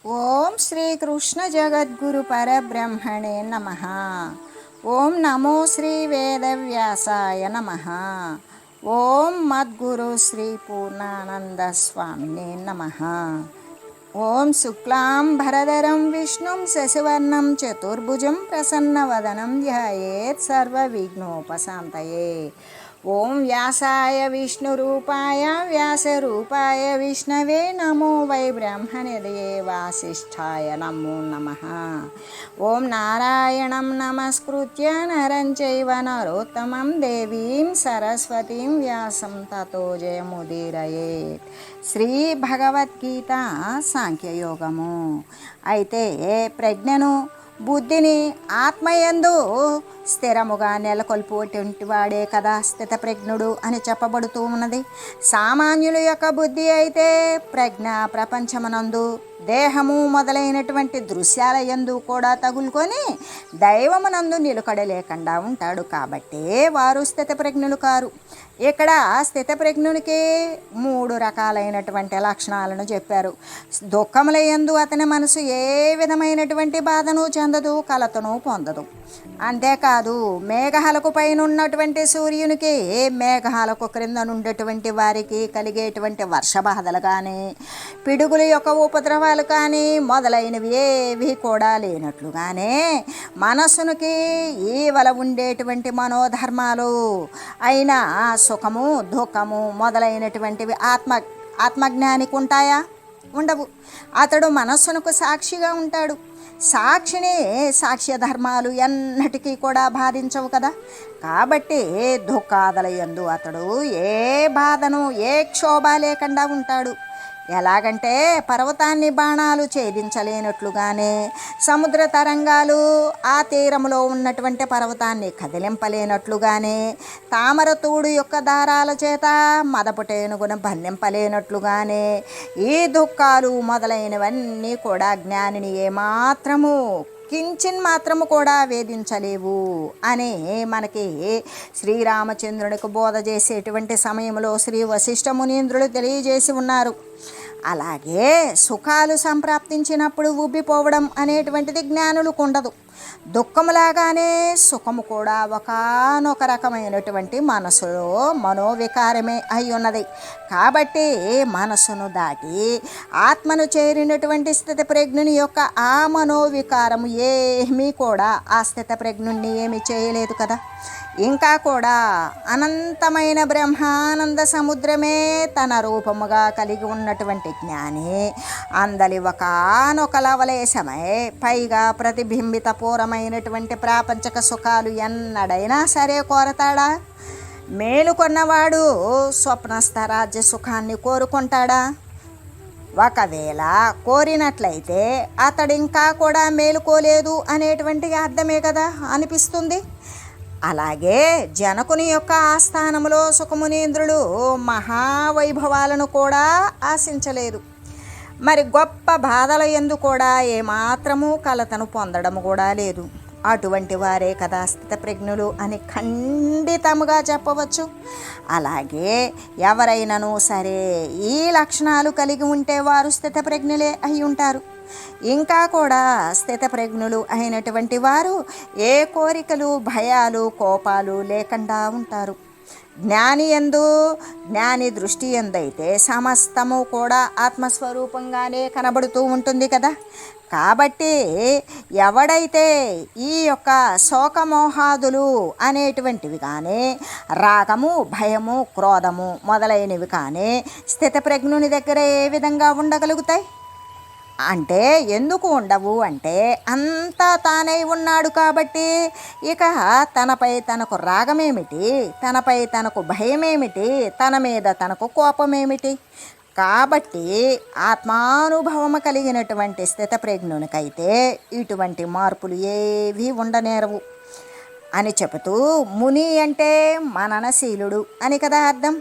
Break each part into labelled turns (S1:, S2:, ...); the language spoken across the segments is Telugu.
S1: ఓం శ్రీకృష్ణ జగద్గురు పరబ్రహ్మణే నమ. ఓం నమో శ్రీ వేదవ్యాసాయ నమ. ఓం మద్గురు శ్రీ పూర్ణానంద స్వామినే నమ. ఓం శుక్లాంబరధరం విష్ణుం శశివర్ణం చతుర్భుజం ప్రసన్నవదనం ధ్యాయేత్ సర్వవిఘ్నోపశాంతయే. ఓం వ్యాసాయ విష్ణురూపాయ వ్యాసరూపాయ విష్ణవే నమో వై బ్రహ్మనిధయే వాసిష్ఠాయ నమో నమః. ఓం నారాయణం నమస్కృత్య నరం చైవ నరోత్తమం దేవీం సరస్వతీం వ్యాసం తతో జయముదీరయేత్. శ్రీ భగవద్గీత సాంఖ్యయోగము. అయితే ప్రజ్ఞను బుద్ధిని ఆత్మయందు స్థిరముగా నెలకొల్పుటువంటి వాడే కదా స్థితప్రజ్ఞుడు అని చెప్పబడుతూ ఉన్నది. సామాన్యుల యొక్క బుద్ధి అయితే ప్రజ్ఞ ప్రపంచమునందు దేహము మొదలైనటువంటి దృశ్యాల యందు కూడా తగులుకొని దైవమునందు నిలకడలేకుండా ఉంటాడు. కాబట్టి వారు స్థితప్రజ్ఞులు కారు. ఇక్కడ స్థితప్రజ్ఞునికి 3 రకాలైనటువంటి లక్షణాలను చెప్పారు. దుఃఖముల యందు అతని మనసు ఏ విధమైనటువంటి బాధను చెందదు, కలతను పొందదు. అంతేకాదు మేఘాలకు పైన ఉన్నటువంటి సూర్యునికి మేఘాలకు క్రింద నుండేటువంటి వారికి కలిగేటువంటి వర్షబాధలు కానీ పిడుగుల యొక్క ఉపద్రవాలు కానీ మొదలైనవి ఏవి కూడా లేనట్లుగానే మనస్సునికి ఈవల ఉండేటువంటి మనోధర్మాలు అయిన సుఖము దుఃఖము మొదలైనటువంటివి ఆత్మజ్ఞానికి ఉంటాయా? ఉండవు. అతడు మనస్సునకు సాక్షిగా ఉంటాడు. సాక్షిని సాక్ష్య ధర్మాలు ఎన్నటికీ కూడా బాధించవు కదా. కాబట్టి దుఃఖాదల యందు అతడు ఏ బాధను ఏ క్షోభ లేకుండా ఉంటాడు. ఎలాగంటే పర్వతాన్ని బాణాలు ఛేదించలేనట్లుగానే సముద్ర తరంగాలు ఆ తీరములో ఉన్నటువంటి పర్వతాన్ని కదిలింపలేనట్లుగానే తామర తూడు యొక్క దారాల చేత మదపుటేనుగును బంధింపలేనట్లుగానే ఈ దుఃఖాలు మొదలైనవన్నీ కూడా జ్ఞానిని ఏమాత్రము కించిన్ మాత్రము కూడా వేధించలేవు అని మనకి శ్రీరామచంద్రునికి బోధ చేసేటువంటి సమయంలో శ్రీ వశిష్ఠ మునీంద్రులు తెలియజేసి ఉన్నారు. అలాగే సుఖాలు సంప్రాప్తించినప్పుడు ఉబ్బిపోవడం అనేటువంటిది జ్ఞానులకు ఉండదు. దుఃఖములాగానే సుఖము కూడా ఒకానొక రకమైనటువంటి మనసులో మనోవికారమే అయి ఉన్నది. కాబట్టి మనసును దాటి ఆత్మను చేరినటువంటి స్థితప్రజ్ఞుని యొక్క ఆ మనోవికారము ఏమీ కూడా ఆ స్థితప్రజ్ఞుణ్ణి ఏమీ చేయలేదు కదా. ఇంకా కూడా అనంతమైన బ్రహ్మానంద సముద్రమే తన రూపముగా కలిగి ఉన్నటువంటి జ్ఞాని అందలి ఒకానొక లవలేశమై పైగా ప్రతిబింబిత పూర్వమైనటువంటి ప్రాపంచక సుఖాలు ఎన్నడైనా సరే కోరతాడా? మేలుకొన్నవాడు స్వప్నస్థ రాజ్య సుఖాన్ని కోరుకుంటాడా? ఒకవేళ కోరినట్లయితే అతడు ఇంకా కూడా మేలుకోలేదు అనేటువంటి అర్థమే కదా అనిపిస్తుంది. అలాగే జనకుని యొక్క ఆస్థానంలో సుఖమునీంద్రులు మహావైభవాలను కూడా ఆశించలేదు. మరి గొప్ప బాధల యందు కూడా ఏమాత్రము కలతను పొందడం కూడా లేదు. అటువంటి వారే కదా స్థితప్రజ్ఞులు అని ఖండితముగా చెప్పవచ్చు. అలాగే ఎవరైనాను సరే ఈ లక్షణాలు కలిగి ఉంటే వారు స్థితప్రజ్ఞులే అయి ఉంటారు. ఇంకా కూడా స్థితప్రజ్ఞులు అయినటువంటి వారు ఏ కోరికలు భయాలు కోపాలు లేకుండా ఉంటారు. జ్ఞాని దృష్టి ఎందైతే సమస్తము కూడా ఆత్మస్వరూపంగానే కనబడుతూ ఉంటుంది కదా. కాబట్టి ఎవడైతే ఈ యొక్క శోకమోహాదులు అనేటువంటివి కానీ రాగము భయము క్రోధము మొదలైనవి కానీ స్థితప్రజ్ఞుని దగ్గర ఏ విధంగా ఉండగలుగుతాయి అంటే ఎందుకు ఉండవు అంటే అంతా తానై ఉన్నాడు కాబట్టి ఇక తనపై తనకు రాగమేమిటి, తనపై తనకు భయమేమిటి, తన మీద తనకు కోపమేమిటి? కాబట్టి ఆత్మానుభవము కలిగినటువంటి స్థితప్రజ్ఞునికైతే ఇటువంటి మార్పులు ఏవి ఉండనేరవు అని చెబుతూ ముని అంటే మననశీలుడు అని కదా అర్థం.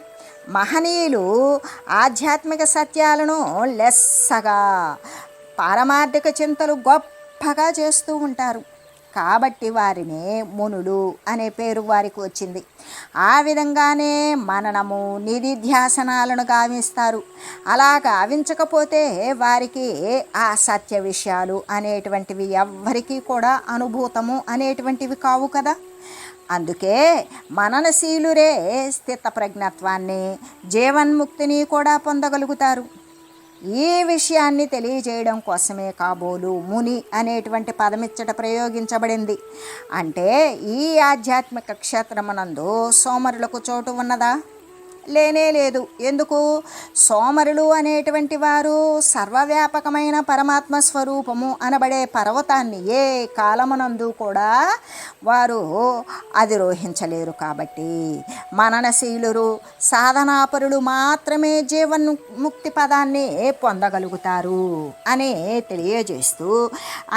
S1: మహనీయులు ఆధ్యాత్మిక సత్యాలను లెస్సగా పారమార్థిక చింతలు గొప్పగా చేస్తూ ఉంటారు. కాబట్టి వారిని మునులు అనే పేరు వారికి వచ్చింది. ఆ విధంగానే మననము నిధిధ్యాసనాలను గావిస్తారు. అలా గావించకపోతే వారికి ఆ సత్య విషయాలు అనేటువంటివి ఎవ్వరికీ కూడా అనుభూతము అనేటువంటివి కావు కదా. అందుకే మననశీలురే స్థితప్రజ్ఞత్వాన్ని, జీవన్ముక్తిని కూడా పొందగలుగుతారు. ఈ విషయాన్ని తెలియజేయడం కోసమే కాబోలు ముని అనేటువంటి పదమిచ్చట ప్రయోగించబడింది. అంటే ఈ ఆధ్యాత్మిక క్షేత్రమునందు సోమరులకు చోటు ఉన్నదా? లేనే లేదు. ఎందుకు? సోమరులు అనేటువంటి వారు సర్వవ్యాపకమైన పరమాత్మ స్వరూపము అనబడే పర్వతాన్ని ఏ కాలమునందు కూడా వారు అధిరోహించలేరు. కాబట్టి మననశీలురు సాధనాపరులు మాత్రమే జీవన్ముక్తి పదాన్ని పొందగలుగుతారు అని తెలియజేస్తూ,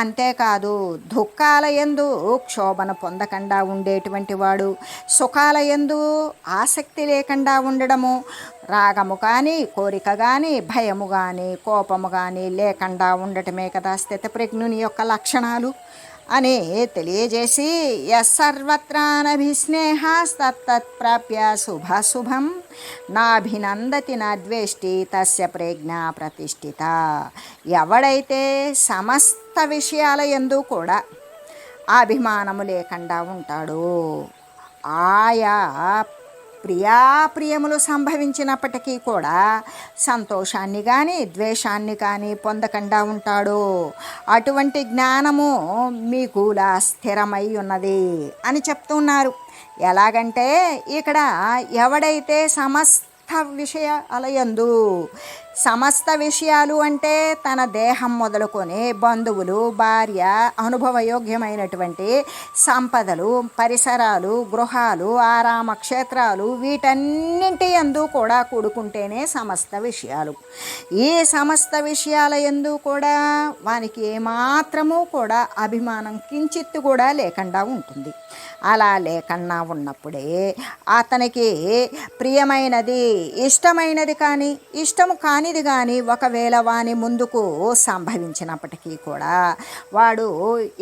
S1: అంతేకాదు దుఃఖాల యందు క్షోభను పొందకుండా ఉండేటువంటి వాడు, సుఖాల యందు ఆసక్తి లేకుండా ఉండడము, రాగము కానీ కోరిక కానీ భయము కానీ కోపము కానీ లేకుండా ఉండటమే కదా స్థితప్రజ్ఞుని యొక్క లక్షణాలు అని తెలియజేసి, యస్సర్వత్రానభిస్నేహాస్తత్ప్రాప్య శుభాశుభం నాభినందతి నద్వేష్టి తస్య ప్రజ్ఞ ప్రతిష్ఠిత. ఎవడైతే సమస్త విషయాల యందు కూడా అభిమానము లేకుండా ఉంటాడో, ఆయా ప్రియాప్రియములు సంభవించినప్పటికీ కూడా సంతోషాన్ని కానీ ద్వేషాన్ని కానీ పొందకుండా ఉంటాడు. అటువంటి జ్ఞానము మీకు స్థిరమై ఉన్నది అని చెప్తున్నారు. ఎలాగంటే ఇక్కడ ఎవడైతే సమస్త విషయాలయందు, సమస్త విషయాలు అంటే తన దేహం మొదలుకొని బంధువులు, భార్య, అనుభవయోగ్యమైనటువంటి సంపదలు, పరిసరాలు, గృహాలు, ఆరామ క్షేత్రాలు, వీటన్నింటి యందు కూడా కూడుకుంటేనే సమస్త విషయాలు. ఈ సమస్త విషయాల యందు కూడా వానికి ఏమాత్రము కూడా అభిమానం కించిత్తు కూడా లేకుండా ఉంటుంది. అలా లేకుండా ఉన్నప్పుడే అతనికి ప్రియమైనది, ఇష్టమైనది కానీ ఇష్టము కానిది కానీ ఒకవేళ వాని ముందుకు సంభవించినప్పటికీ కూడా వాడు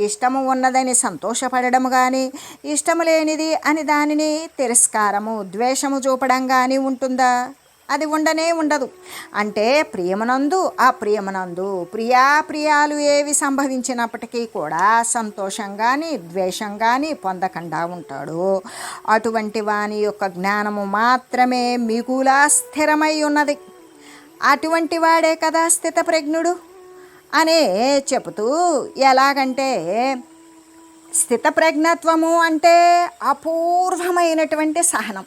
S1: ఇష్టము ఉన్నదని సంతోషపడడం కానీ, ఇష్టము లేనిది అని దానిని తిరస్కారము, ద్వేషము చూపడం కానీ ఉంటుందా? అది ఉండనే ఉండదు. అంటే ప్రియమనందు అప్రియమనందు ప్రియాప్రియాలు ఏవి సంభవించినప్పటికీ కూడా సంతోషం కానీ ద్వేషం కానీ పొందకుండా ఉంటాడు. అటువంటి వాని యొక్క జ్ఞానము మాత్రమే మిగులా స్థిరమై ఉన్నది. అటువంటి వాడే కదా స్థితప్రజ్ఞుడు అనే చెబుతూ, ఎలాగంటే స్థితప్రజ్ఞత్వము అంటే అపూర్వమైనటువంటి సహనం,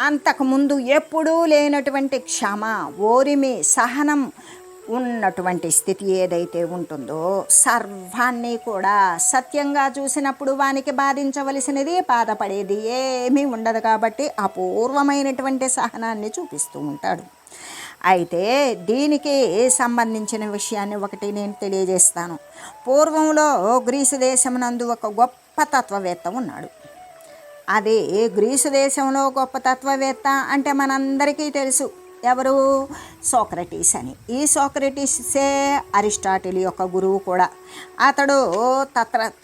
S1: అంతకుముందు ఎప్పుడూ లేనటువంటి క్షమ, ఓరిమి, సహనం ఉన్నటువంటి స్థితి ఏదైతే ఉంటుందో, సర్వాన్ని కూడా సత్యంగా చూసినప్పుడు వానికి బాధించవలసినది, బాధపడేది ఏమీ ఉండదు. కాబట్టి అపూర్వమైనటువంటి సహనాన్ని చూపిస్తూ ఉంటాడు. అయితే దీనికి సంబంధించిన విషయాన్ని ఒకటి నేను తెలియజేస్తాను. పూర్వంలో గ్రీసు దేశమునందు ఒక గొప్ప తత్వవేత్త ఉన్నాడు. అది గ్రీసు దేశంలో గొప్ప తత్వవేత్త అంటే మనందరికీ తెలుసు. ఎవరు? సోక్రటీస్ అని. ఈ సోక్రటీసే అరిస్టాటిల్ యొక్క గురువు కూడా. అతడు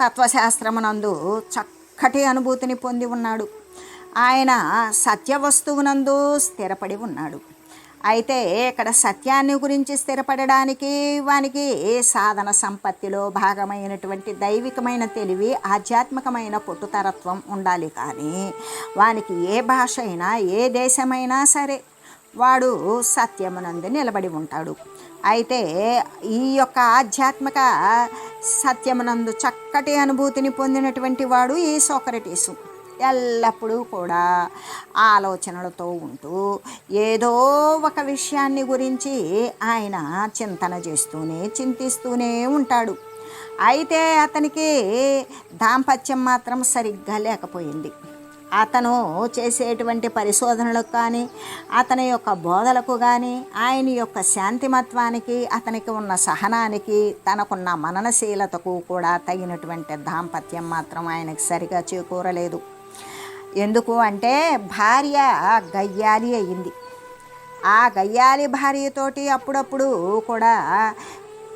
S1: తత్వశాస్త్రమునందు చక్కటి అనుభూతిని పొంది ఉన్నాడు. ఆయన సత్య వస్తువునందు స్థిరపడి ఉన్నాడు. అయితే ఇక్కడ సత్యాన్ని గురించి స్థిరపడడానికి వానికి సాధన సంపత్తిలో భాగమైనటువంటి దైవికమైన తెలివి, ఆధ్యాత్మికమైన పట్టుతరత్వం ఉండాలి. కానీ వానికి ఏ భాష అయినా ఏ దేశమైనా సరే వాడు సత్యమునందు నిలబడి ఉంటాడు. అయితే ఈ యొక్క ఆధ్యాత్మిక సత్యమునందు చక్కటి అనుభూతిని పొందినటువంటి వాడు ఈ సోక్రటీసు. ఎల్లప్పుడూ కూడా ఆలోచనలతో ఉంటూ ఏదో ఒక విషయాన్ని గురించి ఆయన చింతన చేస్తూనే చింతిస్తూనే ఉంటాడు. అయితే అతనికి దాంపత్యం మాత్రం సరిగ్గా లేకపోయింది. అతను చేసేటువంటి పరిశోధనలకు కానీ, అతని యొక్క బోధలకు కానీ, ఆయన యొక్క శాంతిమత్వానికి, అతనికి ఉన్న సహనానికి, తనకున్న మననశీలతకు కూడా తగినటువంటి దాంపత్యం మాత్రం ఆయనకు సరిగా చేకూరలేదు. ఎందుకు అంటే భార్య గయ్యాలి అయ్యింది. ఆ గయ్యాలి భార్యతోటి అప్పుడప్పుడు కూడా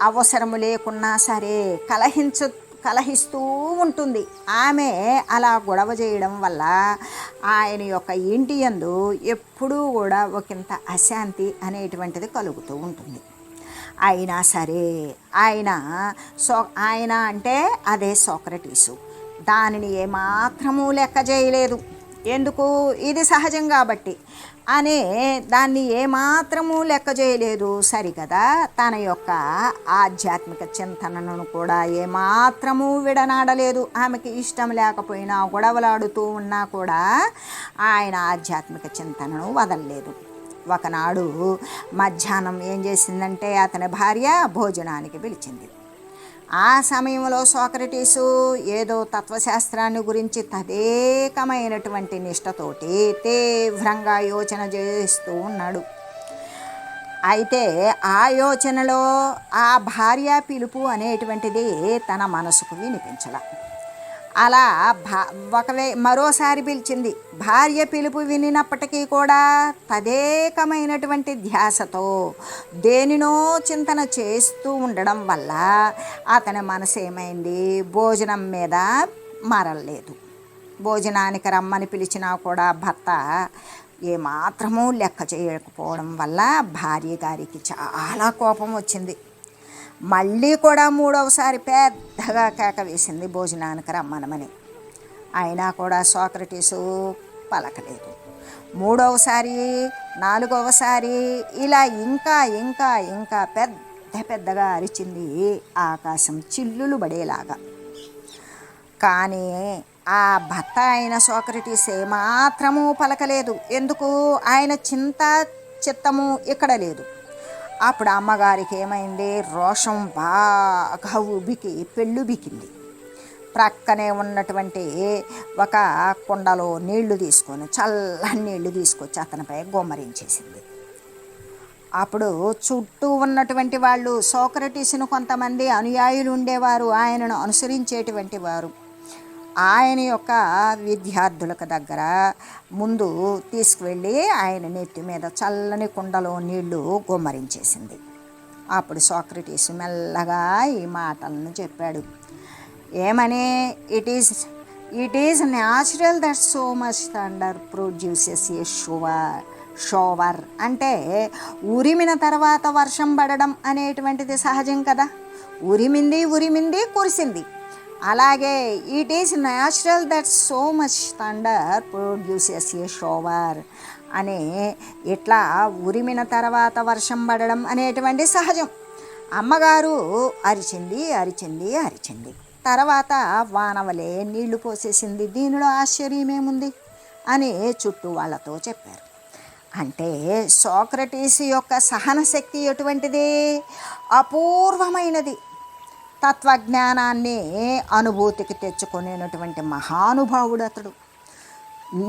S1: అవసరము లేకున్నా సరే కలహిస్తూ ఉంటుంది. ఆమె అలా గొడవ చేయడం వల్ల ఆయన యొక్క ఇంటి యందు ఎప్పుడూ కూడా ఒకంత అశాంతి అనేటువంటిది కలుగుతూ ఉంటుంది. అయినా సరే ఆయన ఆయన అంటే అదే సోక్రటీసు దానిని ఏమాత్రమూ లెక్క చేయలేదు. ఎందుకు? ఇది సహజం కాబట్టి అనే దాన్ని ఏమాత్రమూ లెక్క చేయలేదు. సరికదా తన యొక్క ఆధ్యాత్మిక చింతనను కూడా ఏమాత్రమూ విడనాడలేదు. ఆమెకి ఇష్టం లేకపోయినా గొడవలాడుతూ ఉన్నా కూడా ఆయన ఆధ్యాత్మిక చింతనను వదలలేదు. ఒకనాడు మధ్యాహ్నం ఏం చేసిందంటే అతని భార్య భోజనానికి పిలిచింది. ఆ సమయంలో సోక్రటీసు ఏదో తత్వశాస్త్రాన్ని గురించి తదేకమైనటువంటి నిష్టతోటి తీవ్రంగా యోచన చేస్తూ ఉన్నాడు. అయితే ఆ యోచనలో ఆ భార్య పిలుపు అనేటువంటిది తన మనసుకు వినిపించల. అలా మరోసారి పిలిచింది. భార్య పిలుపు వినినప్పటికీ కూడా తదేకమైనటువంటి ధ్యాసతో దేనినో చింతన చేస్తూ ఉండడం వల్ల అతని మనసు ఏమైంది? భోజనం మీద మరలేదు. భోజనానికి రమ్మని పిలిచినా కూడా భర్త ఏమాత్రమూ లెక్క చేయకపోవడం వల్ల భార్య గారికి చాలా కోపం వచ్చింది. మళ్ళీ కూడా మూడవసారి పెద్దగా కేక వేసింది భోజనానికి రమ్మనమని. అయినా కూడా సోక్రటీసు పలకలేదు. మూడవసారి, నాలుగవసారి ఇలా ఇంకా ఇంకా ఇంకా పెద్దగా అరిచింది, ఆకాశం చిల్లులు పడేలాగా. కానీ ఆ భర్త అయిన సోక్రటీస్ ఏమాత్రమూ పలకలేదు. ఎందుకు? ఆయన చిత్తము ఇక్కడ లేదు. అప్పుడు అమ్మగారికి ఏమైంది? రోషం బాగా ఉబికి పెళ్ళుబికింది. ప్రక్కనే ఉన్నటువంటి ఒక కుండలో నీళ్లు తీసుకొని చల్లని నీళ్లు తీసుకొచ్చి అతనిపై గుమ్మరించేసింది. అప్పుడు చుట్టూ ఉన్నటువంటి వాళ్ళు, సోక్రటీస్ను కొంతమంది అనుయాయులు ఉండేవారు, ఆయనను అనుసరించేటువంటి వారు, ఆయన యొక్క విద్యార్థులకు దగ్గర ముందు తీసుకువెళ్ళి ఆయన నెత్తి మీద చల్లని కుండలో నీళ్లు గుమ్మరించేసింది. అప్పుడు సోక్రటీస్ మెల్లగా ఈ మాటలను చెప్పాడు. ఏమని? It is natural that so much thunder produces A shower. అంటే ఉరిమిన తర్వాత వర్షం పడడం అనేటువంటిది సహజం కదా. ఉరిమింది కురిసింది. అలాగే it is natural that so much thunder produces A shower అని ఇట్లా ఉరిమిన తర్వాత వర్షం పడడం అనేటువంటి సహజం. అమ్మగారు అరిచింది. తర్వాత వానవలే నీళ్లు పోసేసింది. దీనిలో ఆశ్చర్యమేముంది అని చుట్టూ వాళ్ళతో చెప్పారు. అంటే సోక్రటీస్ యొక్క సహన శక్తి ఎటువంటిది? అపూర్వమైనది. తత్వజ్ఞానాన్ని అనుభూతికి తెచ్చుకునేటువంటి మహానుభావుడు అతడు.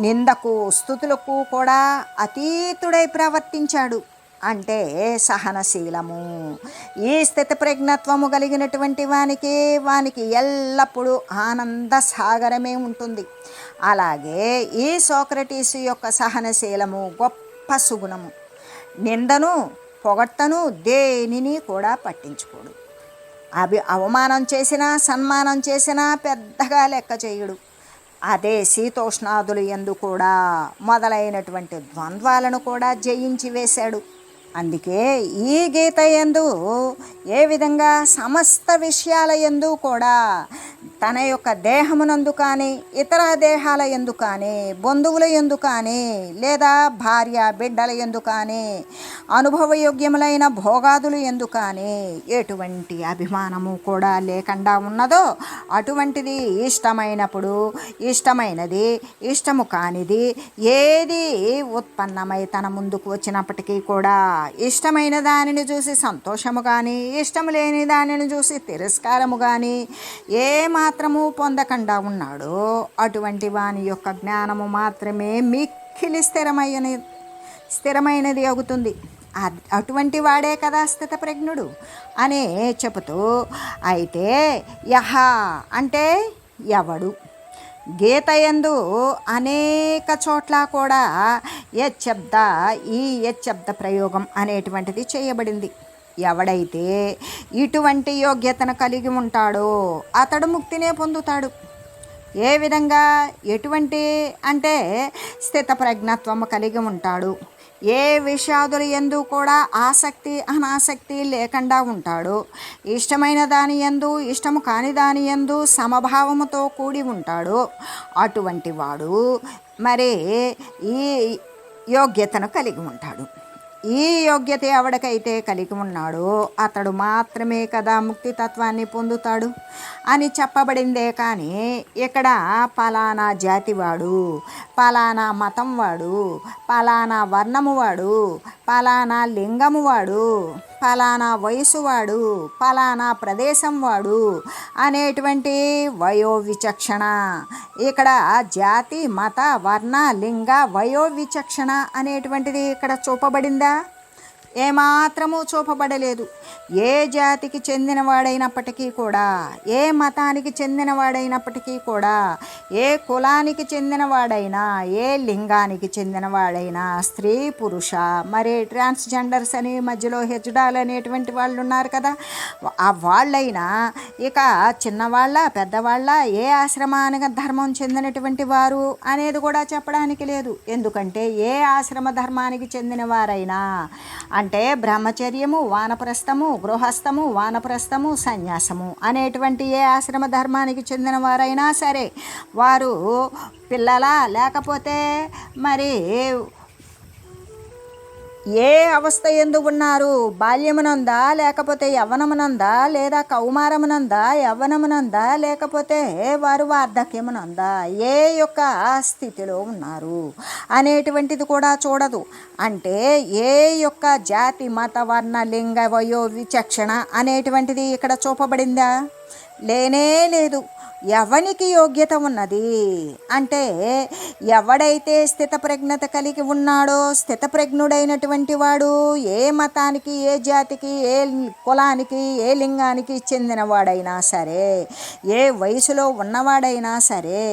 S1: నిందకు స్తుతులకు కూడా అతీతుడై ప్రవర్తించాడు. అంటే సహనశీలము. ఈ స్థితి ప్రజ్ఞత్వము కలిగినటువంటి వానికి ఎల్లప్పుడూ ఆనంద సాగరమే ఉంటుంది. అలాగే ఈ సోక్రటీసు యొక్క సహనశీలము గొప్ప సుగుణము. నిందను పొగడ్తను దేనిని కూడా పట్టించుకోడు. అవమానం చేసినా సన్మానం చేసినా పెద్దగా లెక్క చేయుడు. అదే శీతోష్ణాదులు యందు కూడా మొదలైనటువంటి ద్వంద్వాలను కూడా జయించి వేశాడు. అందుకే ఈ గీత యందు ఏ విధంగా సమస్త విషయాల యందు కూడా తన యొక్క దేహమునందు కానీ ఇతర దేహాల యందు కానీ బంధువుల యందు కానీ లేదా భార్య బిడ్డల యందు కానీ అనుభవయోగ్యములైన భోగాదులు యందు కానీ ఎటువంటి అభిమానము కూడా లేకుండా ఉన్నదో అటువంటిది ఇష్టమైనప్పుడు ఇష్టమైనది, ఇష్టము కానిది ఏది ఉత్పన్నమై తన ముందుకు వచ్చినప్పటికీ కూడా ఇష్టమైన దానిని చూసి సంతోషము కానీ ఇష్టం లేని దానిని చూసి తిరస్కారము కానీ ఏ మాత్రము పొందకుండా ఉన్నాడో అటువంటి వాని యొక్క జ్ఞానము మాత్రమే మిక్కిలి స్థిరమైనది అవుతుంది. అటువంటి వాడే కదా స్థితప్రజ్ఞుడు అని చెబుతూ, అయితే యహ అంటే ఎవడు. గీత యందు అనేక చోట్ల కూడా ఈ యచ్చబ్ద ప్రయోగం అనేటువంటిది చేయబడింది. ఎవడైతే ఇటువంటి యోగ్యతను కలిగి ఉంటాడో అతడు ముక్తినే పొందుతాడు. ఏ విధంగా, ఎటువంటి అంటే స్థితప్రజ్ఞత్వము కలిగి ఉంటాడు, ఏ విషయాదుల యందు కూడా ఆసక్తి అనాసక్తి లేకుండా ఉంటాడు, ఇష్టమైన దాని యందు ఇష్టము కాని దాని యందు సమభావముతో కూడి ఉంటాడు, అటువంటి వాడు మరి ఈ యోగ్యతను కలిగి ఉంటాడు. ఈ యోగ్యత ఎవడికైతే కలిగి ఉన్నాడో అతడు మాత్రమే కదా ముక్తితత్వాన్ని పొందుతాడు అని చెప్పబడిందే. కానీ ఇక్కడ పలానా జాతివాడు, పలానా మతం వాడు, పలానా వర్ణము వాడు, పలానా లింగము వాడు, పలానా వయసు వాడు, పలానా ప్రదేశం వాడు అనేటువంటి వయో విచక్షణ, ఇక్కడ జాతి మత వర్ణ లింగ వయో విచక్షణ అనేటువంటిది ఇక్కడ చూపబడిందా? ఏమాత్రము చూపబడలేదు. ఏ జాతికి చెందినవాడైనప్పటికీ కూడా, ఏ మతానికి చెందినవాడైనప్పటికీ కూడా, ఏ కులానికి చెందినవాడైనా, ఏ లింగానికి చెందినవాడైనా, స్త్రీ పురుష మరి ట్రాన్స్జెండర్స్ అని మధ్యలో హెజ్డాలు అనేటువంటి వాళ్ళు ఉన్నారు కదా, ఆ వాళ్ళైనా ఇక చిన్నవాళ్ళ పెద్దవాళ్ళ ఏ ఆశ్రమానికి ధర్మం చెందినటువంటి వారు అనేది కూడా చెప్పడానికి లేదు. ఎందుకంటే ఏ ఆశ్రమ ధర్మానికి చెందిన వారైనా అంటే బ్రహ్మచర్యము, వానప్రస్థము, గృహస్థము, వానప్రస్థము, సన్యాసము అనేటువంటి ఏ ఆశ్రమ ధర్మానికి చెందిన వారైనా సరే వారు పిల్లల లేకపోతే మరి ఏ అవస్థ ఎందు ఉన్నారు, బాల్యమునందా లేకపోతే యవ్వనమునందా లేదా కౌమారమునందా యవ్వనమునందా లేకపోతే వారు వార్ధక్యమునందా ఏ యొక్క స్థితిలో ఉన్నారు అనేటువంటిది కూడా చూడదు. అంటే ఏ యొక్క జాతి మత వర్ణ లింగ వయో విచక్షణ అనేటువంటిది ఇక్కడ చూపబడిందా? లేనే లేదు. ఎవనికి యోగ్యత ఉన్నది అంటే ఎవడైతే స్థితప్రజ్ఞత కలిగి ఉన్నాడో, స్థితప్రజ్ఞుడైనటువంటి వాడు ఏ మతానికి, ఏ జాతికి, ఏ కులానికి, ఏ లింగానికి చెందినవాడైనా సరే, ఏ వయసులో ఉన్నవాడైనా సరే,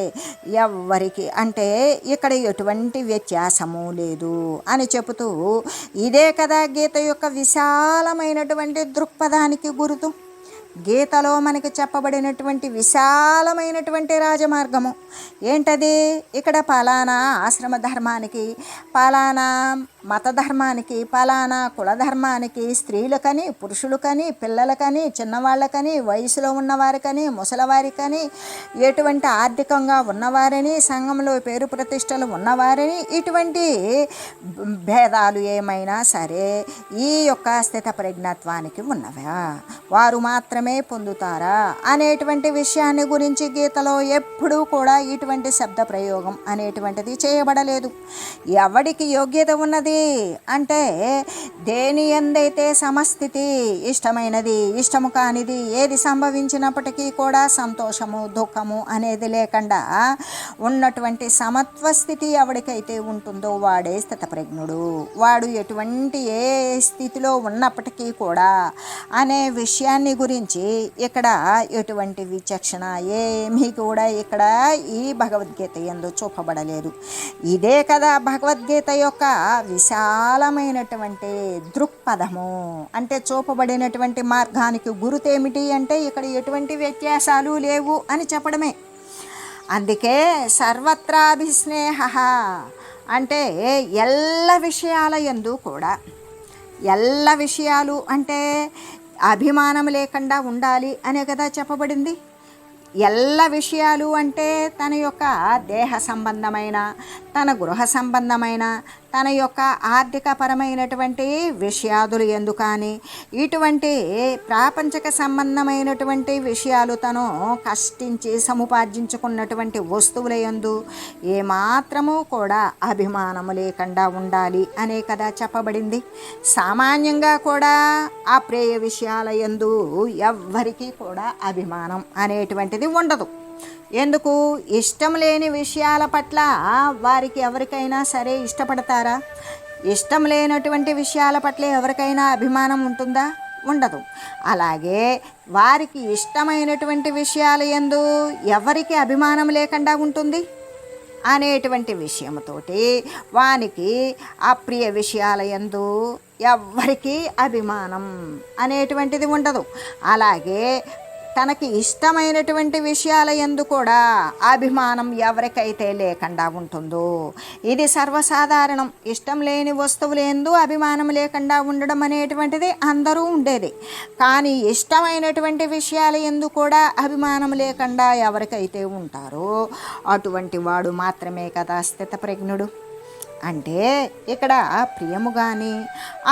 S1: ఎవరికి అంటే ఇక్కడ ఎటువంటి వ్యత్యాసము లేదు అని చెబుతూ ఇదే కదా గీత యొక్క విశాలమైనటువంటి దృక్పథానికి గుర్తు. గీతలో మనకి చెప్పబడినటువంటి విశాలమైనటువంటి రాజమార్గము ఏంటది? ఇక్కడ పలానా ఆశ్రమ ధర్మానికి, పలానా మత ధర్మానికి, పలానా కులధర్మానికి, స్త్రీలకని పురుషులకని పిల్లలకని చిన్నవాళ్ళకని వయసులో ఉన్నవారికని ముసలివారికని, ఎటువంటి ఆర్థికంగా ఉన్నవారని, సంఘంలో పేరు ప్రతిష్టలు ఉన్నవారని, ఇటువంటి భేదాలు ఏమైనా సరే ఈ యొక్క స్థిత ప్రజ్ఞత్వానికి ఉన్నవా, వారు మాత్రమే పొందుతారా అనేటువంటి విషయాన్ని గురించి గీతలో ఎప్పుడూ కూడా ఇటువంటి శబ్ద ప్రయోగం అనేటువంటిది చేయబడలేదు. ఎవడికి యోగ్యత ఉన్నది అంటే దేని యందైతే సమస్థితి, ఇష్టమైనది ఇష్టము కానిది ఏది సంభవించినప్పటికీ కూడా సంతోషము దుఃఖము అనేది లేకుండా ఉన్నటువంటి సమత్వ స్థితి ఎవడికైతే ఉంటుందో వాడే స్థితప్రజ్ఞుడు. వాడు ఎటువంటి ఏ స్థితిలో ఉన్నప్పటికీ కూడా అనే విషయాన్ని గురించి ఇక్కడ ఎటువంటి విచక్షణ ఏమీ కూడా ఇక్కడ ఈ భగవద్గీత యందు చూపబడలేదు. ఇదే కదా భగవద్గీత యొక్క విశాలమైనటువంటి దృక్పథము. అంటే చూపబడినటువంటి మార్గానికి గురుతేమిటి అంటే ఇక్కడ ఎటువంటి వ్యత్యాసాలు లేవు అని చెప్పడమే. అందుకే సర్వత్రాభిస్నేహ అంటే ఎల్ల విషయాల యందు కూడా, ఎల్ల విషయాలు అంటే అభిమానం లేకుండా ఉండాలి అనే కదా చెప్పబడింది. ఎల్ల విషయాలు అంటే తన యొక్క దేహ సంబంధమైన, తన గృహ సంబంధమైన, తన యొక్క ఆర్థికపరమైనటువంటి విషయాదులు ఎందు కానీ ఇటువంటి ప్రాపంచిక సంబంధమైనటువంటి విషయాలు తను కష్టించి సముపార్జించుకున్నటువంటి వస్తువుల యందు ఏమాత్రము కూడా అభిమానము లేకుండా ఉండాలి అనే కదా చెప్పబడింది. సామాన్యంగా కూడా ఆ ప్రేయ విషయాల యందు ఎవ్వరికీ కూడా అభిమానం అనేటువంటిది ఉండదు. ఎందుకు? ఇష్టం లేని విషయాల పట్ల వారికి ఎవరికైనా సరే ఇష్టపడతారా? ఇష్టం లేనటువంటి విషయాల పట్ల ఎవరికైనా అభిమానం ఉంటుందా? ఉండదు. అలాగే వారికి ఇష్టమైనటువంటి విషయాల యందు ఎవరికి అభిమానం లేకుండా ఉంటుంది? అనేటువంటి విషయంతోటి వానికి అప్రియ విషయాల యందు ఎవ్వరికీ అభిమానం అనేటువంటిది ఉండదు. అలాగే తనకి ఇష్టమైనటువంటి విషయాల యందు కూడా అభిమానం ఎవరికైతే లేకుండా ఉంటుందో, ఇది సర్వసాధారణం. ఇష్టం లేని వస్తువులు ఎందు అభిమానం లేకుండా ఉండడం అనేటువంటిది అందరూ ఉండేది. కానీ ఇష్టమైనటువంటి విషయాల యందు కూడా అభిమానం లేకుండా ఎవరికైతే ఉంటారో అటువంటి వాడు మాత్రమే కదా స్థితప్రజ్ఞుడు. అంటే ఇక్కడ ప్రియము కానీ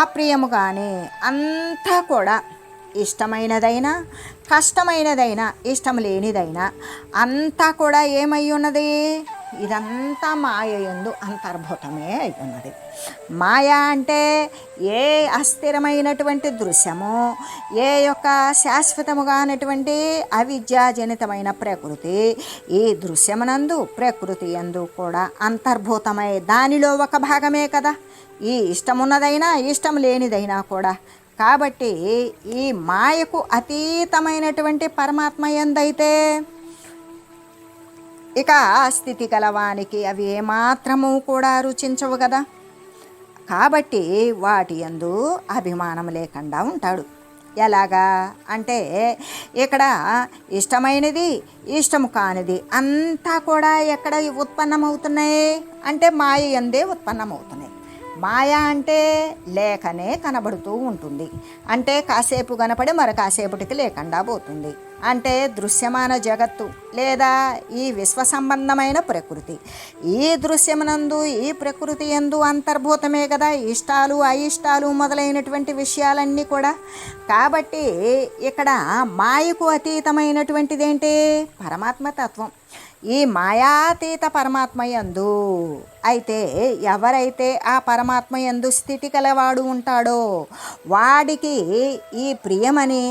S1: అప్రియము కానీ అంతా కూడా ఇష్టమైనదైనా కష్టమైనదైనా ఇష్టం లేనిదైనా అంతా కూడా ఏమై ఉన్నది? ఇదంతా మాయ యందు అంతర్భూతమే అయి ఉన్నది. మాయ అంటే ఏ అస్థిరమైనటువంటి దృశ్యము, ఏ యొక్క శాశ్వతముగా అనేటువంటి అవిద్యాజనితమైన ప్రకృతి, ఈ దృశ్యమునందు ప్రకృతి యందు కూడా అంతర్భూతమై దానిలో ఒక భాగమే కదా ఈ ఇష్టమున్నదైనా ఇష్టం లేనిదైనా కూడా. కాబట్టి ఈ మాయకు అతీతమైనటువంటి పరమాత్మ యందైతే ఇక స్థితి గలవానికి అవి ఏమాత్రము కూడా రుచించవు కదా. కాబట్టి వాటి యందు అభిమానం లేకుండా ఉంటాడు. ఎలాగా అంటే ఇక్కడ ఇష్టమైనది ఇష్టము కానిది అంతా కూడా ఎక్కడ ఉత్పన్నమవుతున్నాయి అంటే మాయ యందే ఉత్పన్నమవుతున్నాయి. మాయ అంటే లేకనే కనబడుతూ ఉంటుంది. అంటే కాసేపు కనపడి మరి కాసేపటికి లేకుండా పోతుంది. అంటే దృశ్యమాన జగత్తు లేదా ఈ విశ్వ సంబంధమైన ప్రకృతి, ఈ దృశ్యమునందు ఈ ప్రకృతి యందు అంతర్భూతమే కదా ఇష్టాలు అయిష్టాలు మొదలైనటువంటి విషయాలన్నీ కూడా. కాబట్టి ఇక్కడ మాయకు అతీతమైనటువంటిది ఏంటి? పరమాత్మ తత్వం. ఈ మాయాతీత పరమాత్మ యందు అయితే ఎవరైతే ఆ పరమాత్మ యందు స్థితి కలవాడు ఉంటాడో వాడికి ఈ ప్రియమని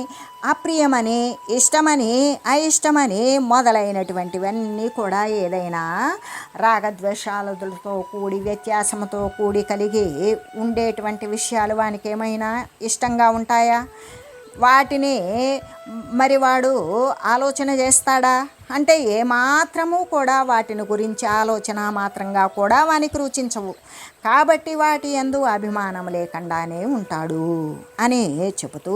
S1: అప్రియమని ఇష్టమని అయిష్టమని మొదలైనటువంటివన్నీ కూడా ఏదైనా రాగద్వేషాలతో కూడి వ్యత్యాసంతో కూడి కలిగి ఉండేటువంటి విషయాలు వానికి ఏమైనా ఇష్టంగా ఉంటాయా? వాటిని మరి వాడు ఆలోచన చేస్తాడా అంటే ఏమాత్రము కూడా వాటిని గురించి ఆలోచన మాత్రంగా కూడా వానికి రుచించవు. కాబట్టి వాటి యందు అభిమానం లేకుండానే ఉంటాడు అని చెబుతూ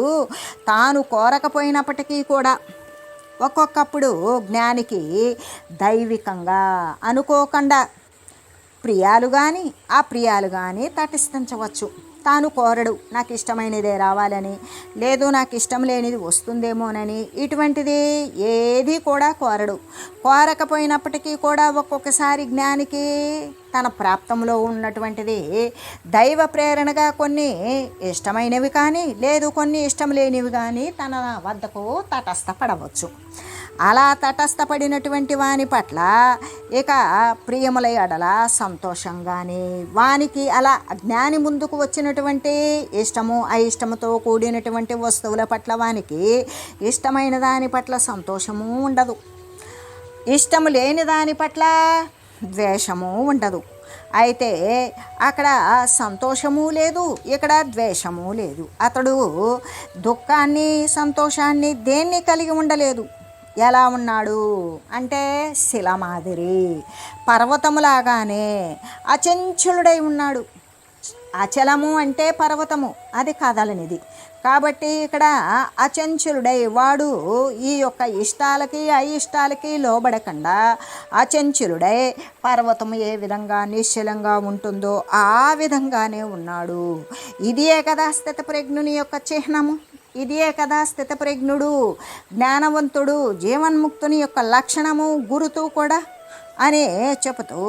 S1: తాను కోరకపోయినప్పటికీ కూడా ఒక్కొక్కప్పుడు జ్ఞానికి దైవికంగా అనుకోకుండా ప్రియాలు కానీ అప్రియాలు కానీ తటస్థించవచ్చు. తాను కోరడు నాకు ఇష్టమైనదే రావాలని, లేదు నాకు ఇష్టం లేనిది వస్తుందేమోనని, ఇటువంటిది ఏది కూడా కోరడు. కోరకపోయినప్పటికీ కూడా ఒక్కొక్కసారి జ్ఞానికి తన ప్రాప్తంలో ఉన్నటువంటిది దైవ ప్రేరణగా కొన్ని ఇష్టమైనవి కానీ లేదు కొన్ని ఇష్టం లేనివి కానీ తన వద్దకు తటస్థపడవచ్చు. అలా తటస్థపడినటువంటి వాని పట్ల ఇక ప్రియముల ఎడల సంతోషంగానే వానికి అలా జ్ఞాని ముందుకు వచ్చినటువంటి ఇష్టము అయిష్టముతో కూడినటువంటి వస్తువుల పట్ల వానికి ఇష్టమైన దాని పట్ల సంతోషము ఉండదు, ఇష్టము లేని దాని పట్ల ద్వేషము ఉండదు. అయితే అక్కడ సంతోషము లేదు, ఇక్కడ ద్వేషము లేదు. అతడు దుఃఖాన్ని సంతోషాన్ని దేన్ని కలిగి ఉండలేదు. ఎలా ఉన్నాడు అంటే శిల మాదిరి పర్వతములాగానే అచంచలుడై ఉన్నాడు. అచలము అంటే పర్వతము, అది కదలనిది. కాబట్టి ఇక్కడ అచంచలుడై వాడు ఈ యొక్క ఇష్టాలకి అయిష్టాలకి లోబడకుండా అచంచలుడై పర్వతము ఏ విధంగా నిశ్చలంగా ఉంటుందో ఆ విధంగానే ఉన్నాడు. ఇదే కదా స్థితప్రజ్ఞుని యొక్క చిహ్నము, ఇదే కదా స్థితప్రజ్ఞుడు జ్ఞానవంతుడు జీవన్ముక్తుని యొక్క లక్షణము గురుతు కూడా అని చెబుతూ,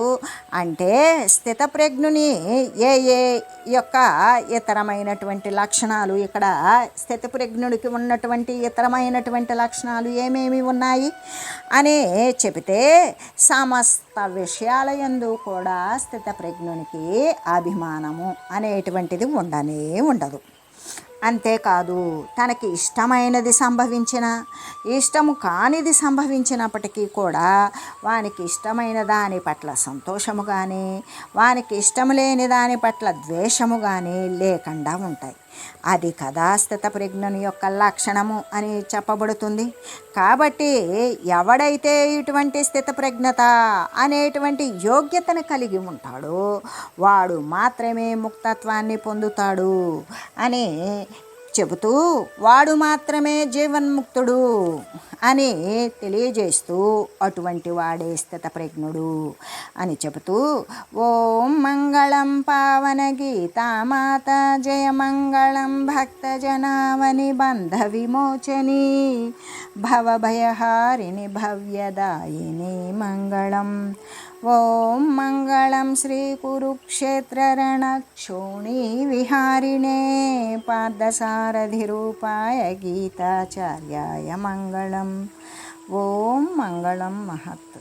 S1: అంటే స్థితప్రజ్ఞుని ఏ ఏ యొక్క ఇతరమైనటువంటి లక్షణాలు, ఇక్కడ స్థితప్రజ్ఞుడికి ఉన్నటువంటి ఇతరమైనటువంటి లక్షణాలు ఏమేమి ఉన్నాయి అని చెబితే సమస్త విషయాల యందు కూడా స్థితప్రజ్ఞునికి అభిమానము అనేటువంటిది ఉండనే ఉండదు. అంతేకాదు తనకి ఇష్టమైనది సంభవించిన ఇష్టము కానిది సంభవించినప్పటికీ కూడా వానికి ఇష్టమైన దాని పట్ల సంతోషము కానీ వానికి ఇష్టం లేని దాని పట్ల ద్వేషము కానీ లేకుండా ఉంటాయి. అది కదా స్థితప్రజ్ఞుని యొక్క లక్షణము అని చెప్పబడుతుంది. కాబట్టి ఎవడైతే ఇటువంటి స్థితప్రజ్ఞత అనేటువంటి యోగ్యతను కలిగి ఉంటాడో వాడు మాత్రమే ముక్తత్వాన్ని పొందుతాడు అని చెబుతూ, వాడు మాత్రమే జీవన్ముక్తుడు అని తెలియజేస్తూ అటువంటి వాడే స్థితప్రజ్ఞుడు అని చెబుతూ, ఓం మంగళం పావన గీతామాత జయ మంగళం భక్తజనావని బంధ విమోచని భవభయహారిణి భవ్యదాయిని మంగళం. ఓం మంగళం శ్రీ కురుక్షేత్ర రణక్షోణీ విహారిణే పార్థసారథిరూపాయ గీతాచార్యాయ మంగళం. ఓం మంగళం మహత్.